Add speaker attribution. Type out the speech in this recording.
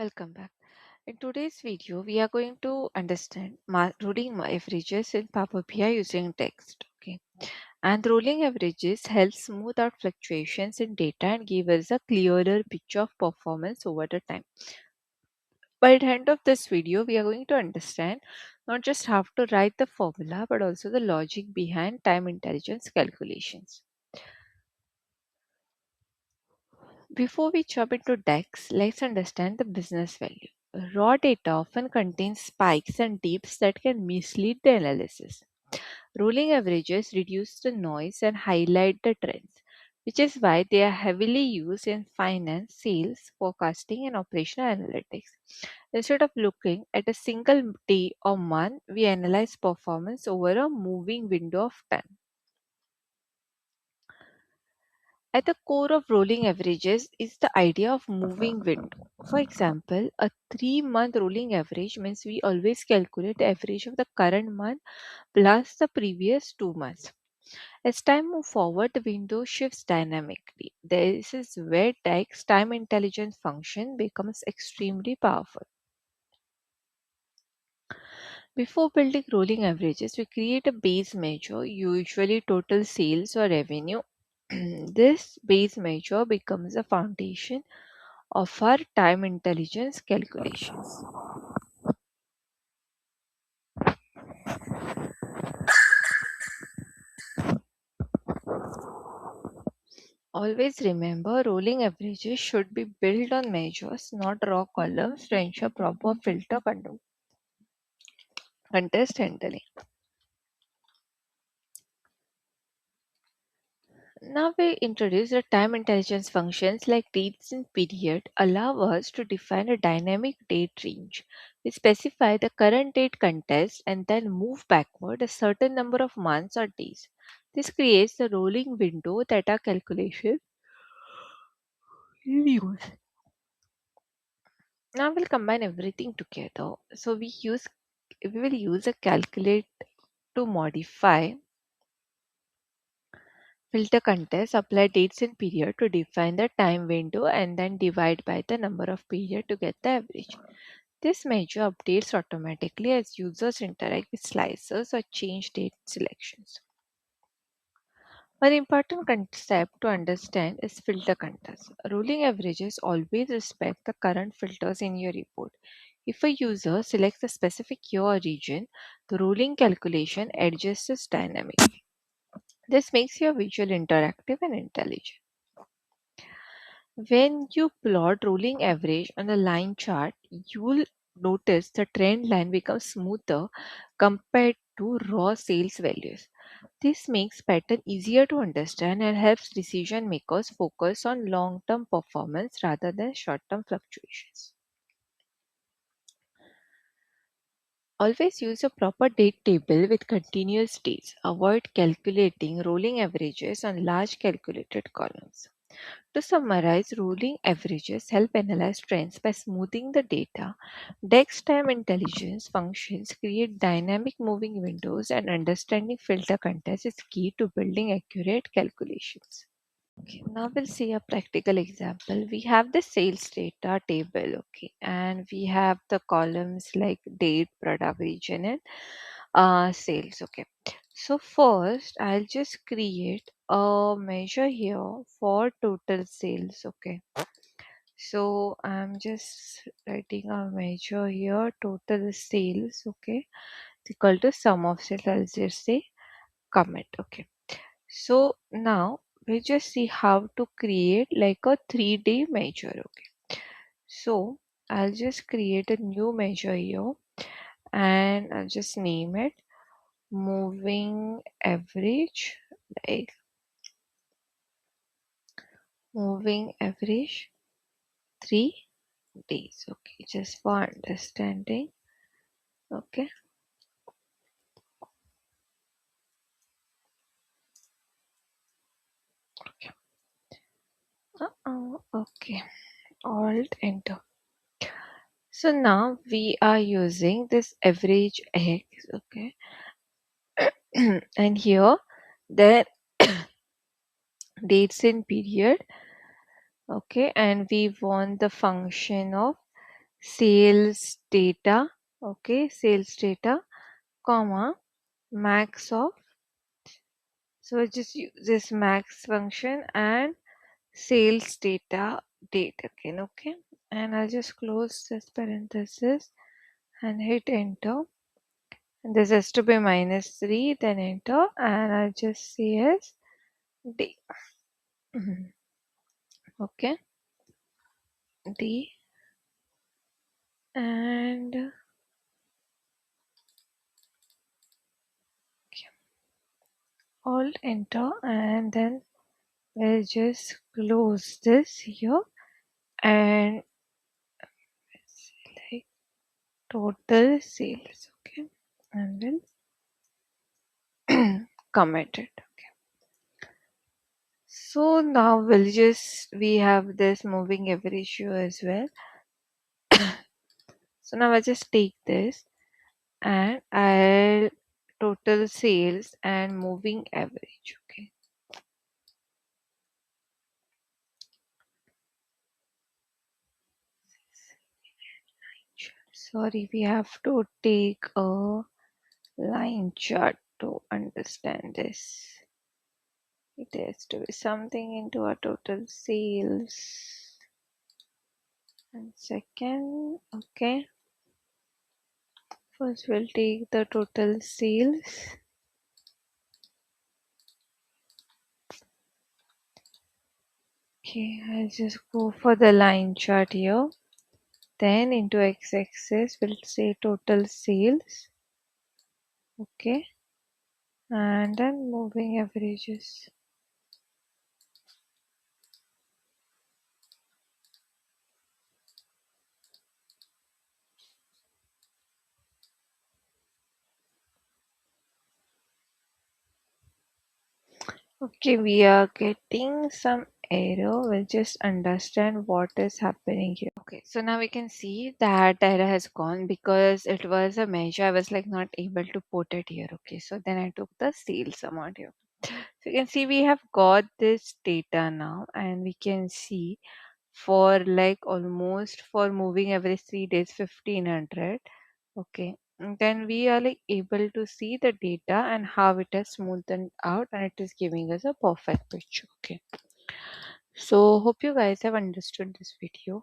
Speaker 1: Welcome back. In today's video, we are going to understand rolling averages in Power BI using text. Okay, and rolling averages help smooth out fluctuations in data and give us a clearer picture of performance over the time. By the end of this video, we are going to understand not just how to write the formula but also the logic behind time intelligence calculations. Before we jump into DAX, let's understand the business value. Raw data often contains spikes and dips that can mislead the analysis. Rolling averages reduce the noise and highlight the trends, which is why they are heavily used in finance, sales, forecasting, and operational analytics. Instead of looking at a single day or month, we analyze performance over a moving window of time. At the core of rolling averages is the idea of moving window. For example, a 3-month rolling average means we always calculate the average of the current month plus the previous 2 months. As time moves forward, the window shifts dynamically. This is where DAX time intelligence function becomes extremely powerful. Before building rolling averages, we create a base measure, usually total sales or revenue. This base measure becomes a foundation of our time intelligence calculations. Always remember rolling averages should be built on measures, not raw columns, to ensure proper filter contest handling. Now we introduce the time intelligence functions like dates and period allow us to define a dynamic date range. We specify the current date contest and then move backward a certain number of months or days. This creates a rolling window that our calculation will use. Now we'll combine everything together. So we will use a calculate to modify filter contest, apply dates and period to define the time window, and then divide by the number of period to get the average. This measure updates automatically as users interact with slicers or change date selections. One important concept to understand is filter contest. Rolling averages always respect the current filters in your report. If a user selects a specific year or region, the rolling calculation adjusts dynamically. This makes your visual interactive and intelligent. When you plot rolling average on a line chart, you'll notice the trend line becomes smoother compared to raw sales values. This makes pattern easier to understand and helps decision makers focus on long-term performance rather than short-term fluctuations. Always use a proper date table with continuous dates. Avoid calculating rolling averages on large calculated columns. To summarize, rolling averages help analyze trends by smoothing the data. DAX time intelligence functions create dynamic moving windows, and understanding filter context is key to building accurate calculations. Okay, now we'll see a practical example. We have the sales data table, okay, and we have the columns like date, product, region, and sales, okay. So first, I'll just create a measure here for total sales, okay. So I'm just writing a measure here, total sales, okay, it's equal to sum of sales. I'll just say comment, okay. So now we just see how to create like a 3-day measure. Okay. So I'll just create a new measure here and I'll just name it moving average, like moving average 3 days. Okay, just for understanding. Okay. Okay. Alt enter. So now we are using this average X. Okay. And here the dates in period, okay, and we want the function of sales data, okay, sales data, comma, max of, so I just use this max function and sales data date again, okay, and I'll just close this parenthesis and hit enter, and this has to be -3, then enter, and I'll just say as D. Okay, D, and alt enter, and then we'll just close this here and like total sales, okay, and we'll commit it. So now we have this moving average here as well. So now I just take this and I'll total sales and moving average, okay. Sorry, we have to take a line chart to understand this. It has to be something into our total sales. And second, okay. First, we'll take the total sales. Okay, I'll just go for the line chart here. Then into x-axis, we'll say total sales. Okay. And then moving averages. Okay, we are getting some error. We'll just understand what is happening here. Okay, so now we can see that error has gone because it was a measure. I was like not able to put it here. Okay, so then I took the sales amount here. So you can see we have got this data now, and we can see for like almost for moving every 3 days 1500. Okay, and then we are like able to see the data and how it has smoothened out, and it is giving us a perfect picture. Okay, so hope you guys have understood this video.